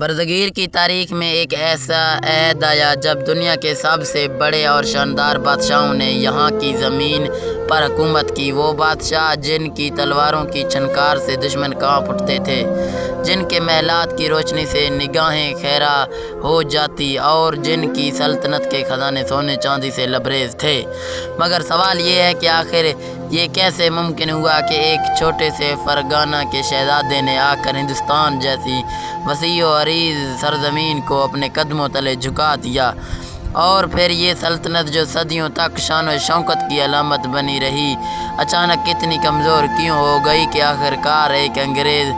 برصغیر کی تاریخ میں ایک ایسا عہد آیا جب دنیا کے سب سے بڑے اور شاندار بادشاہوں نے یہاں کی زمین پر حکومت کی۔ وہ بادشاہ جن کی تلواروں کی چھنکار سے دشمن کانپ اٹھتے تھے، جن کے محلات کی روشنی سے نگاہیں خیرہ ہو جاتی اور جن کی سلطنت کے خزانے سونے چاندی سے لبریز تھے۔ مگر سوال یہ ہے کہ آخر یہ کیسے ممکن ہوا کہ ایک چھوٹے سے فرگانہ کے شہزادے نے آ کر ہندوستان جیسی وسیع و عریض سرزمین کو اپنے قدموں تلے جھکا دیا، اور پھر یہ سلطنت جو صدیوں تک شان و شوکت کی علامت بنی رہی، اچانک اتنی کمزور کیوں ہو گئی کہ آخرکار ایک انگریز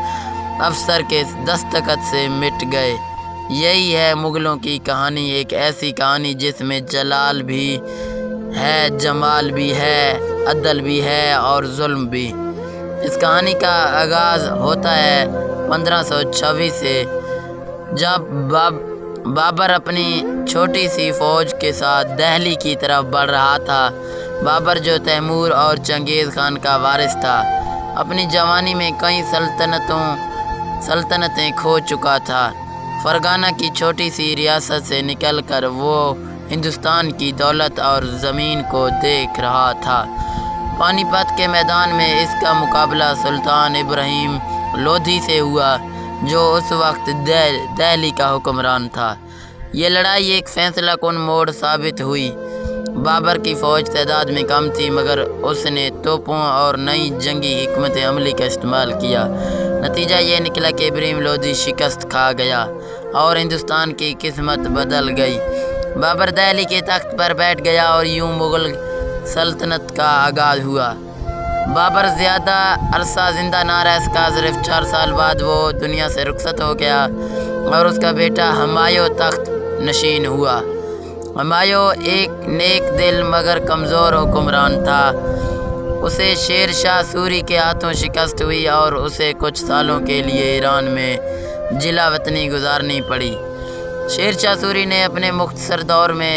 افسر کے دستخط سے مٹ گئے۔ یہی ہے مغلوں کی کہانی، ایک ایسی کہانی جس میں جلال بھی ہے، جمال بھی ہے، عدل بھی ہے اور ظلم بھی۔ اس کہانی کا آغاز ہوتا ہے 1526 سے، جب بابر اپنی چھوٹی سی فوج کے ساتھ دہلی کی طرف بڑھ رہا تھا۔ بابر جو تیمور اور چنگیز خان کا وارث تھا، اپنی جوانی میں کئی سلطنتیں کھو چکا تھا۔ فرگانہ کی چھوٹی سی ریاست سے نکل کر وہ ہندوستان کی دولت اور زمین کو دیکھ رہا تھا۔ پانی پت کے میدان میں اس کا مقابلہ سلطان ابراہیم لودھی سے ہوا، جو اس وقت دہلی کا حکمران تھا۔ یہ لڑائی ایک فیصلہ کن موڑ ثابت ہوئی۔ بابر کی فوج تعداد میں کم تھی، مگر اس نے توپوں اور نئی جنگی حکمت عملی کا استعمال کیا۔ نتیجہ یہ نکلا کہ ابراہیم لودھی شکست کھا گیا اور ہندوستان کی قسمت بدل گئی۔ بابر دہلی کے تخت پر بیٹھ گیا اور یوں مغل سلطنت کا آغاز ہوا۔ بابر زیادہ عرصہ زندہ نہ رہ سکا، صرف 4 سال بعد وہ دنیا سے رخصت ہو گیا اور اس کا بیٹا ہمایوں تخت نشین ہوا۔ ہمایوں ایک نیک دل مگر کمزور حکمران تھا۔ اسے شیر شاہ سوری کے ہاتھوں شکست ہوئی اور اسے کچھ سالوں کے لیے ایران میں جلا وطنی گزارنی پڑی۔ شیر شاہ سوری نے اپنے مختصر دور میں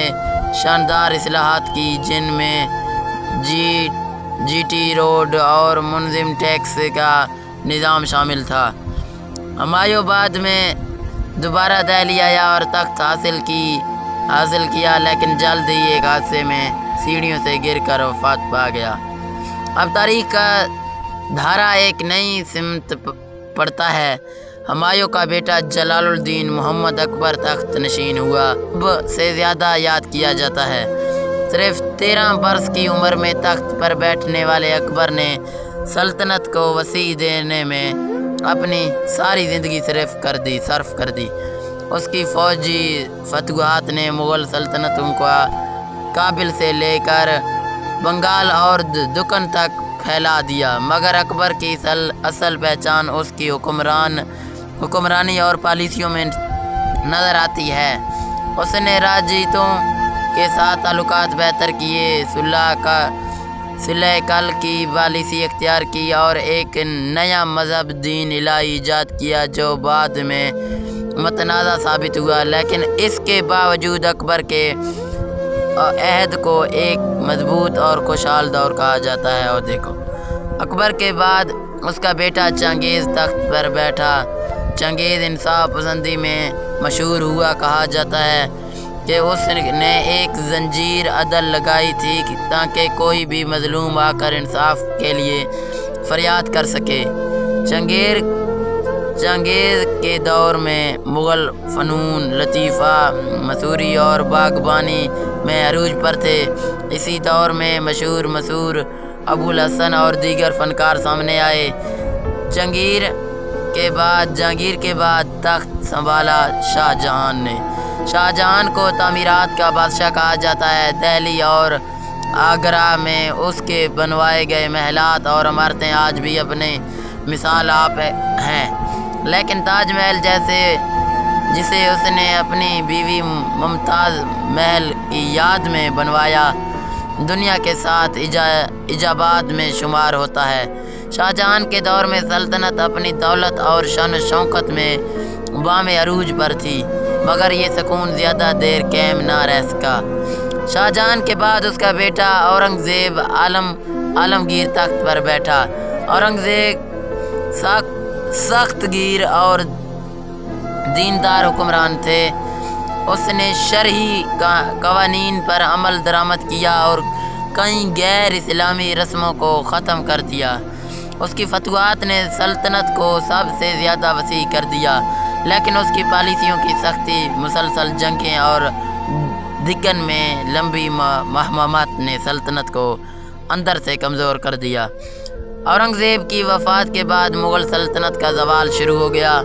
شاندار اصلاحات کی، جن میں جی ٹی روڈ اور منظم ٹیکس کا نظام شامل تھا۔ ہمایوں بعد میں دوبارہ دہلی آیا اور تخت حاصل کیا، لیکن جلد ہی ایک حادثے میں سیڑھیوں سے گر کر وفات پا گیا۔ اب تاریخ کا دھارا ایک نئی سمت پڑتا ہے۔ ہمایوں کا بیٹا جلال الدین محمد اکبر تخت نشین ہوا۔ اب سے زیادہ یاد کیا جاتا ہے۔ صرف 13 برس کی عمر میں تخت پر بیٹھنے والے اکبر نے سلطنت کو وسیع دینے میں اپنی ساری زندگی صرف کر دی۔ اس کی فوجی فتوحات نے مغل سلطنتوں کو کابل سے لے کر بنگال اور دکن تک پھیلا دیا، مگر اکبر کی اصل پہچان اس کی حکمرانی اور پالیسیوں میں نظر آتی ہے۔ اس نے راجیتوں کے ساتھ تعلقات بہتر کیے، صلح کل کی پالیسی اختیار کی اور ایک نیا مذہب دین الہی ایجاد کیا جو بعد میں متنازع ثابت ہوا، لیکن اس کے باوجود اکبر کے عہد کو ایک مضبوط اور خوشحال دور کہا جاتا ہے۔ اور دیکھو، اکبر کے بعد اس کا بیٹا چنگیز تخت پر بیٹھا۔ چنگیز انصاف پسندی میں مشہور ہوا۔ کہا جاتا ہے کہ اس نے ایک زنجیر عدل لگائی تھی تاکہ کوئی بھی مظلوم آ کر انصاف کے لیے فریاد کر سکے۔ چنگیز کے دور میں مغل فنون لطیفہ، مصوری اور باغبانی میں عروج پر تھے۔ اسی دور میں مشہور ابو الحسن اور دیگر فنکار سامنے آئے۔ جہانگیر کے بعد تخت سنبھالا شاہ جہان نے۔ شاہ جہان کو تعمیرات کا بادشاہ کہا جاتا ہے۔ دہلی اور آگرہ میں اس کے بنوائے گئے محلات اور عمارتیں آج بھی اپنے مثال آپ ہیں، لیکن تاج محل جسے اس نے اپنی بیوی ممتاز محل کی یاد میں بنوایا، دنیا کے 7 عجائبات میں شمار ہوتا ہے۔ شاہ جہان کے دور میں سلطنت اپنی دولت اور شان و شوکت میں بام عروج پر تھی، مگر یہ سکون زیادہ دیر قائم نہ رہ سکا۔ شاہ جہان کے بعد اس کا بیٹا اورنگزیب عالمگیر تخت پر بیٹھا۔ اورنگزیب سخت گیر اور دیندار حکمران تھے۔ اس نے شرعی قوانین پر عمل درآمد کیا اور کئی غیر اسلامی رسموں کو ختم کر دیا۔ اس کی فتوحات نے سلطنت کو سب سے زیادہ وسیع کر دیا، لیکن اس کی پالیسیوں کی سختی، مسلسل جنگیں اور دکن میں لمبی مہمات نے سلطنت کو اندر سے کمزور کر دیا۔ اورنگزیب کی وفات کے بعد مغل سلطنت کا زوال شروع ہو گیا۔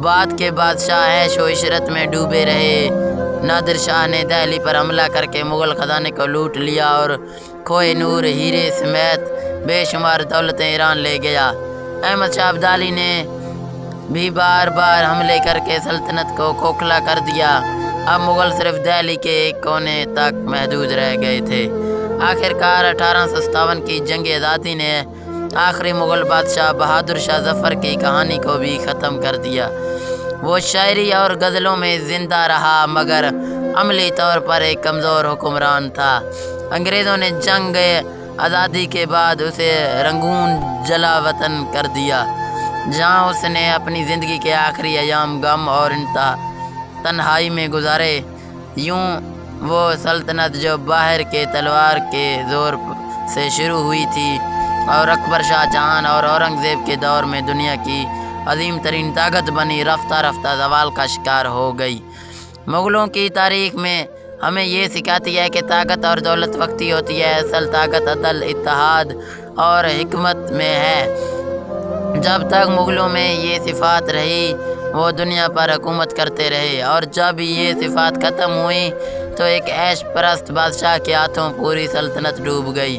بعد کے بادشاہ عیش و عشرت میں ڈوبے رہے۔ نادر شاہ نے دہلی پر حملہ کر کے مغل خزانے کو لوٹ لیا اور کوہ نور، ہیرے سمیت بے شمار دولتیں ایران لے گیا۔ احمد شاہ ابدالی نے بھی بار بار حملے کر کے سلطنت کو کھوکھلا کر دیا۔ اب مغل صرف دہلی کے ایک کونے تک محدود رہ گئے تھے۔ آخرکار 1857 کی جنگ آزادی نے آخری مغل بادشاہ بہادر شاہ ظفر کی کہانی کو بھی ختم کر دیا۔ وہ شاعری اور غزلوں میں زندہ رہا، مگر عملی طور پر ایک کمزور حکمران تھا۔ انگریزوں نے جنگ آزادی کے بعد اسے رنگون جلا وطن کر دیا، جہاں اس نے اپنی زندگی کے آخری ایام غم اور تنہائی میں گزارے۔ یوں وہ سلطنت جو باہر کے تلوار کے زور سے شروع ہوئی تھی اور اکبر شاہ جہاں اور اورنگزیب کے دور میں دنیا کی عظیم ترین طاقت بنی، رفتہ رفتہ زوال کا شکار ہو گئی۔ مغلوں کی تاریخ میں ہمیں یہ سکھاتی ہے کہ طاقت اور دولت وقتی ہوتی ہے، اصل طاقت عدل، اتحاد اور حکمت میں ہے۔ جب تک مغلوں میں یہ صفات رہی وہ دنیا پر حکومت کرتے رہے، اور جب یہ صفات ختم ہوئی تو ایک عیش پرست بادشاہ کے ہاتھوں پوری سلطنت ڈوب گئی۔